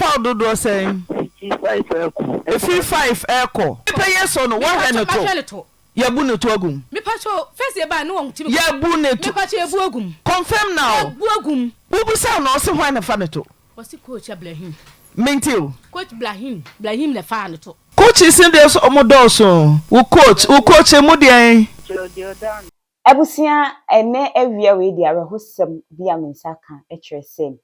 found do say 55 echo pay yes or no one to yabu to agum me pacho first ye ba no won timi yabu ne to me pacho ebu agum confirm now ebu agum ubu say no say why na fa ne to wasi coach Ibrahim mentil coach Ibrahim le fa ne to coach is in there so omodoso wo coach mu dey Abusia ene awia we di arehosem bia mensaka etresem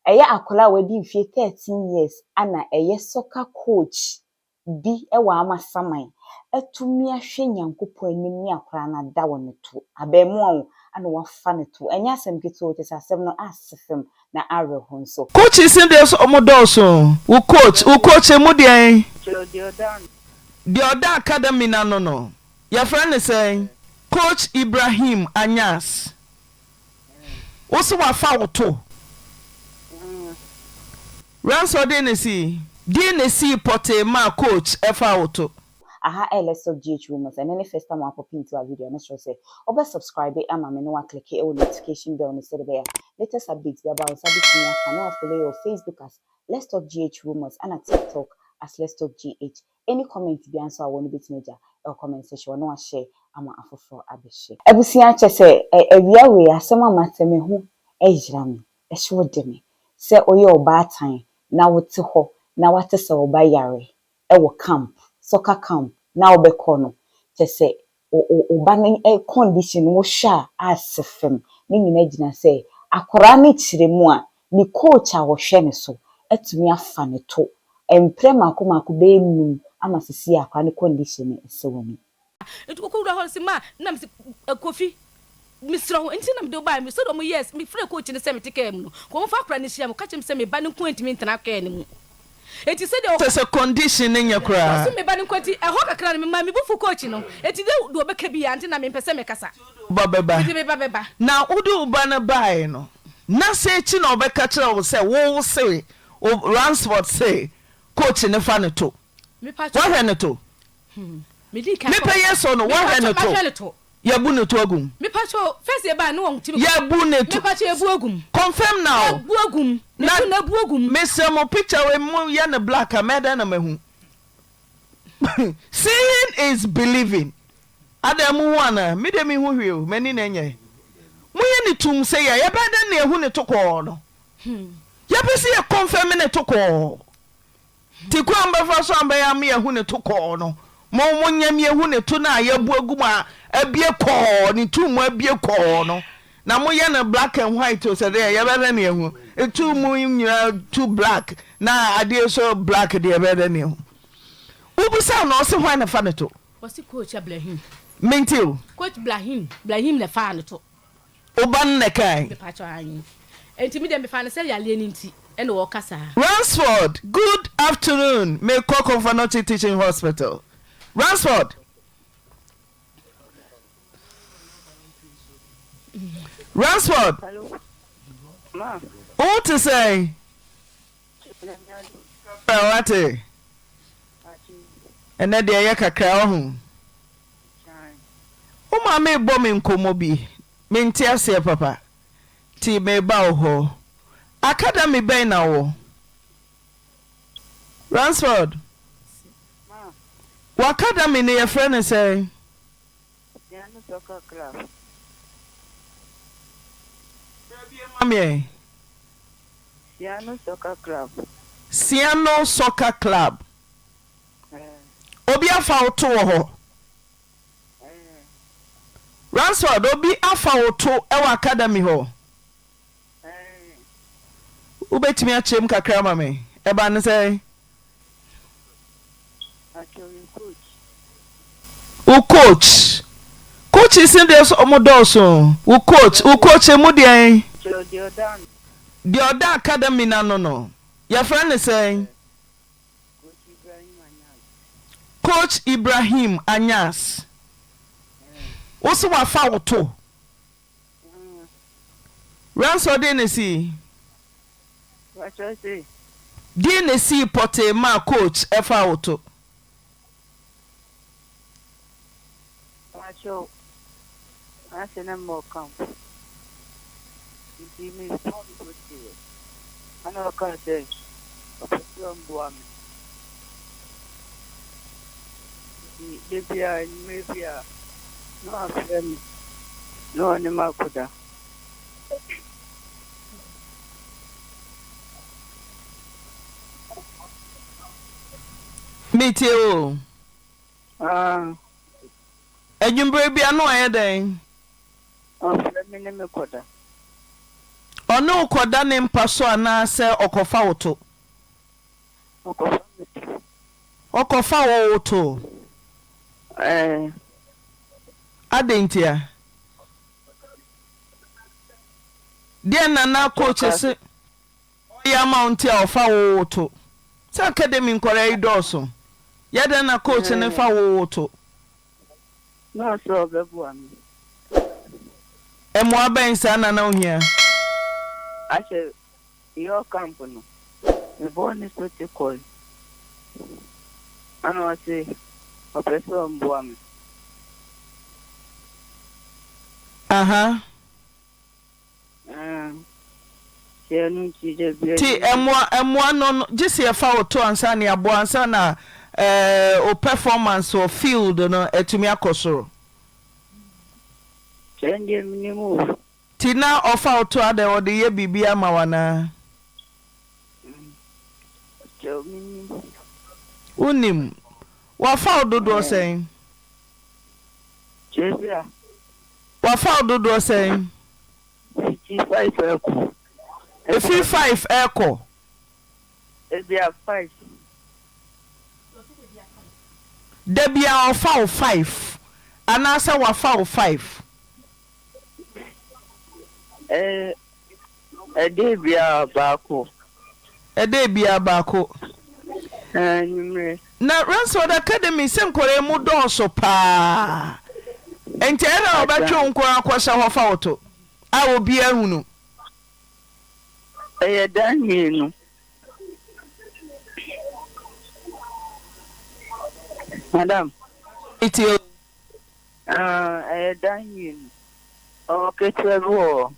eye akola wadi mfie 13 years ana eye soccer coach bi ewa Amasaman etumi ahwe nyankopon anim ni akola na da won to abemu an ana wafa ne to enya asem kito te asem no asefem na areho nso coach is in there so omodoso wo coach mu dey the other academy na no your friend is saying Coach Ibrahim Anyas. Also wafa woto. Ranso DNC pote ma coach efa woto. Aha LSO GH rumors and any first time I pop into a video and say obe subscribe ama me no wa click e notification bell no say there latest updates about sabi tinya can follow your Facebook as Let's Talk GH rumors and a TikTok as Let's Talk GH. Any comment be answer I want bit major or comment section no share ama afofo abehye. Abusia chese ewia we asema mateme hu ejira me ehwe de me se oye oba atan na wote ho na wate se oba yare ewo camp soccer camp na obekọ no chese oba ne condition wo sha asefem ni nyina gina se akora ne kiremu a ni coach a wo hwe ne so etumi afa ne to emprema akoma be num ama sisi akwa ne condition esewoni etuko da hol sima na msi kofi misro ho enti na mdo ba mi so do mo yes mi frɛ coach ne se me teke mu no ko mo fa kra ne hia mo ka chem se me ba ne ko ntimi ntena ka ne mu enti se de se condition ne nyakra so me ba ne kwati e ho kakra ne me ma mi bufu coach no enti de do beka bi ya enti na me pese me kasa baba na udu ba na bai no na se chi na obeka kira wo se wo se o Ransford say coach ne fa ne to me pa cho wa ne to me pay yes or no wa ne to yabu ne to agum me pa cho first ye ba no won timi yabu ne to me pa cho ebu agum confirm now ebu agum na ebu agum me se mo picture we mo ya na black ameda na mahu seeing is believing adamu wana me de me hu hwe mani na nya mo ye ne tum say ya ba da na ehu ne to ko no ya be se ye confirm ne to ko ti ko amba fa so amba ya me ehu ne to ko no mo nyam ye hu ne to na yabu agum a abie ko ni tumu abie ko no na mo ye na black and white o say there ya be na ehu etumu nyira too black na ade so black de be na ehu ubusa na o se hwan na fa ne to wasi coach Ibrahim mentil coach Ibrahim le fa ne to oban ne kai me pa cho anyi enti me dem be fa ne say ya le ni nti e no wo kasa Ransford good afternoon me call for not teaching hospital Ransford Hello. Ma. What to say? What? And then they kakra ho. O ma me bom nkomo bi. Me ntiase papa. Ti me ba ho. Academy ben na wo. Ransford. Ma. What academy ne your friend say? Siano Soccer Club. Mami. Siano Soccer Club. Siano Soccer Club. Obi afa oto ho. Ransford obi afa oto e wa academy ho. Ubetimi achem kakra mami. E ba ne say. Actually coach. U coach. Coach is in there so omodoso. U coach mu dey. The other academy na no. Your friend is saying Coach Ibrahim Anyas. Also wafa woto. Ransford DNC. What I say? DNC pote ma coach efa woto. Macho. I say no more camp. You see me strong good. I know I can't say. Buam. Libya, maybe no friend, no animal could. Meet you. And you baby, I know I then. Oh, let me name a quarter. Or no, Koda name Paso and I say Okofa Oto. Okofa Oto. I didn't hear. Dear Nana coaches it. Ya mountain of foul to. Sa academy in Korea Dawson. Yadana coach and a foul to. No, so the one. And more banks are now here. I said, your company. The born is what you call. I know I say, a person Buam. Ti emwa no just here foul to ansa ne abo ansa na o performance or field no etumi akosoro. Ti na ofa to ade o de ye bibia ma wana. Unim wa fa ododo sen. Jebia. Wa fa ododo sen. 55 echo. If 5 echo. Ebia 5. Debia ofa 5. Anasa wa fa 5. Debia bako. Debia bako. Na Ransford Academy sem kore mu donso pa. Enti era obetwe nkwa akwasha hofa oto. A obi ahunu. Daniel. Madam. It is. Daniel. Okay, 12.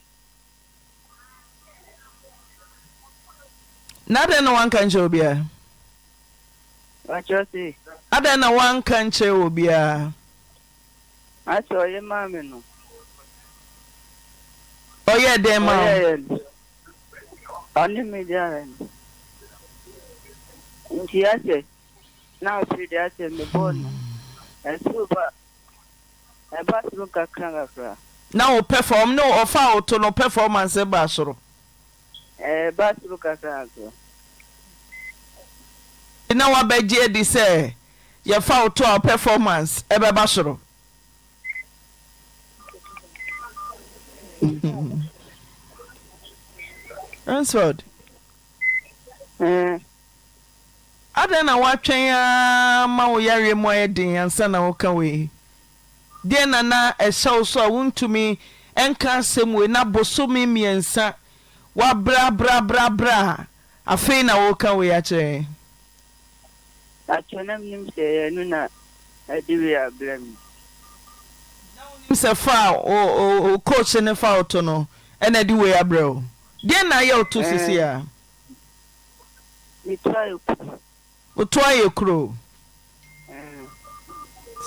Nada na one kan che obia. What you say? Ada na one kan che obia. I saw your mommy no. Oh yeah, dem ma. Only media. Nti ase. Now see the ase me born. Super. I pass look at Kanga. Now perform no ofa oto no performance e ba soro. Pass look at Kanga. Ina wa beje di say ye fa oto our performance e be ba soro. Answered. Ada na watwen ya ma wo yare mo edin ansa na wo ka we. Die na na ehyew so wuntumi enka asem we na bosomi miensa wa bra afei na wo ka we a che. Atwenam nim se no na adiwe abram. Se fa o coach ne fa oto no e na di we abro. Die na ye oto sisi a. We try. O to aye kro.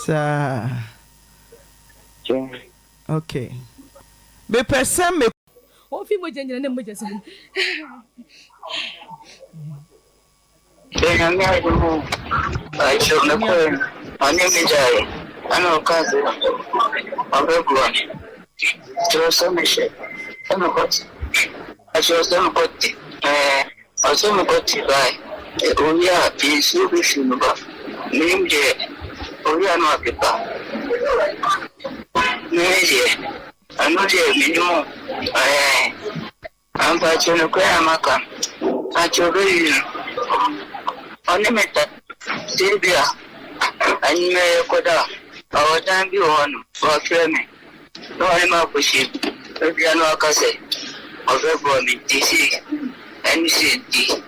Sa. Okay. Be person me o fi mo jenjina ne mo jesan. I should not go. I need to I know Kazi. I'm very good. Throw some shit. I'm a cut. I should some cut. I saw my cut by. Oh, yeah, it's no good. Name it. Oh, yeah, no people. Maybe. I'm not here anymore. I'm watching a Kayamaka. I told you. Only method. Sylvia. I may Koda. Our time be on for framing. No, I'm a pushing. Maybe I know I can say. Of everyone, DC. And city.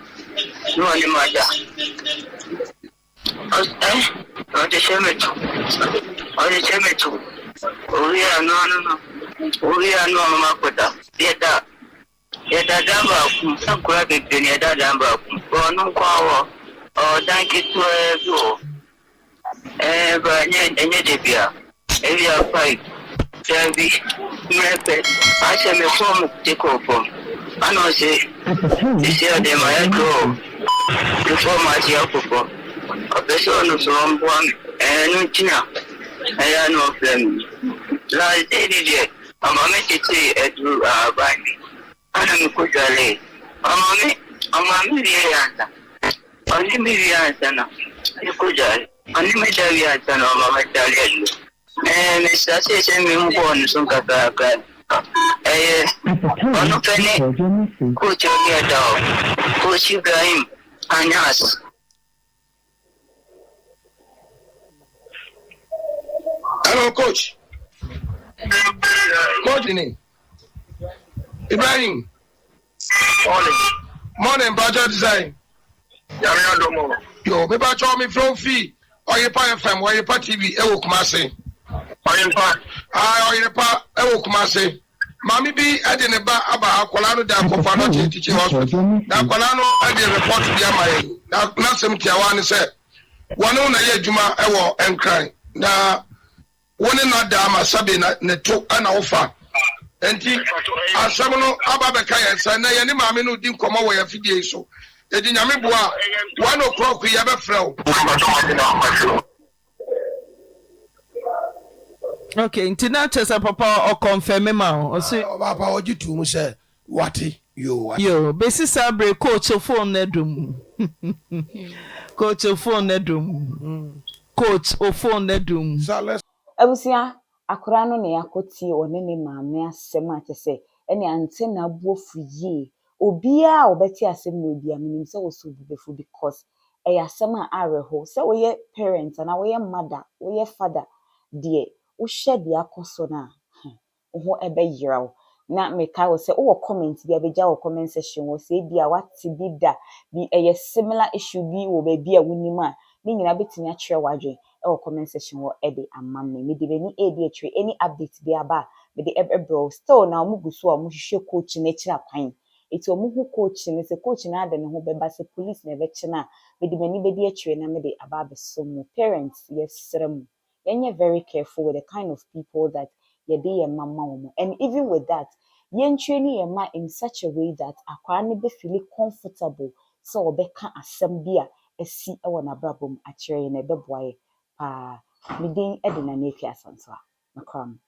No, any matter. Or the cemetery. Or the cemetery. Oh, yeah, no. Oh, yeah, no, Makoda. Yet that. Yet that number, some crab in the other number. no kwa thank you to you. But any debia, area 5, Debbie, Mepe, I shall me form take over. I know say, this year they might grow before my Yakupo. A person of some one and China. I know them. Last day, I'm a message at you, by me. I'm good. I'm a million. Only millions now. You could die. Only millions and all my Italian. And it's a session in one, some kaka. On a penny, coach you get out. Coach you got him. And us. Hello, coach. Coach name. Ibrahim. Morning, budget design. Yo, me ba cho me from fee. Oyerepafm, Oyerepa TV, ewo Kumase. Oyerepa, ewo Kumase. Mami bi ade ne ba aba akwala no da kofa no teaching hospital. Da akwala no ade report bi amaye. Na sem tiawa ne se. Wono na ye adwuma ewo enkran. Na woni na da Amasabe na ne to ana ofa. Enti asam no aba be ka yensa na ye ne mami no di nkomo wo ya fidie so. Edi nyame boa 1:00 ya be frɛw. Okay, intina chesa papa o confirm ma o say Papa ojitu mu say wati yo. Yo, besi sabre coach phone na dum. Coach phone na dum. Coach o phone na dum. Abusia akora no ne yakoti one ne maame asem atese ene ante na buofu yi obia obeti asem no obia minim se wo so bubefu because asem a areho se wo ye parent na wo ye mother wo ye father de wo hye de akoso na wo ebe yirawo na meka wo se wo comment bi abeja wo comment section wo se bia wati bi da bi similar issue bi wo ba bia wonim a ni nyina betimi a kire wadwe or comment section or ede amame me de beni edi any update bi aba me de ebro still na omugu so omuhwehwe coach na kira kwan eti omuhu coach ne se coach na ade ne ho beba se police na be kina me de beni bedi atwe na me de aba beso mu parents yes srem yenye very careful with the kind of people that ye dey your mama omo and even with that yen training your ma in such a way that akwa ne be feel comfortable so obeka asem bia esi e wona brabom akire ne beboaye midin edina na efi asanso a makram